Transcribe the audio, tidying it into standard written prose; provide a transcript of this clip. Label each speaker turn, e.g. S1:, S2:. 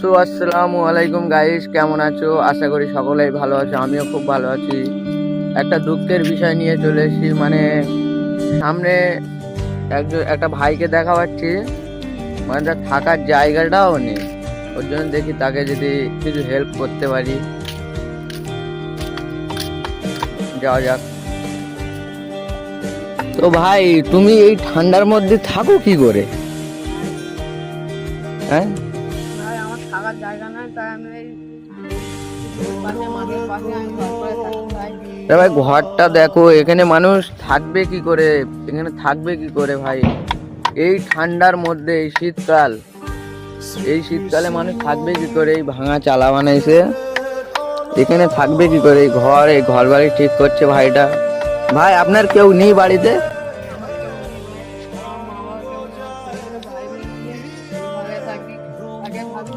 S1: So আসসালামু আলাইকুম guys, কেমন আছো? আশা করি সকলেই ভালো আছো, আমিও খুব ভালো আছি। একটা দুঃখের বিষয় নিয়ে চলে এসেছি, মানে সামনে একটা ভাইকে দেখা পাচ্ছি, মানে তার থাকার জায়গাটাও নেই। ওর জন্য দেখি তাকে যদি কিছু হেল্প করতে পারি। যাওয়া যাক। তো ভাই, তুমি এই ঠান্ডার মধ্যে থাকো কি করে? হ্যাঁ
S2: ভাই, আমার থাকার জায়গা নাই, তাই আমি এই পাশে মাঠের পাশে আমি ঘর করে থাকি ভাই।
S1: ভাই ঘরটা দেখো, এখানে মানুষ থাকবে কি করে? এখানে থাকবে কি করে ভাই? এই ঠান্ডার মধ্যে, এই শীতকালে মানুষ থাকবে কি করে? এই ভাঙা চালা বানাইছে, এখানে থাকবে কি করে? এই ঘর বাড়ি ঠিক করছে ভাইটা। ভাই, আপনার কেউ নেই বাড়িতে?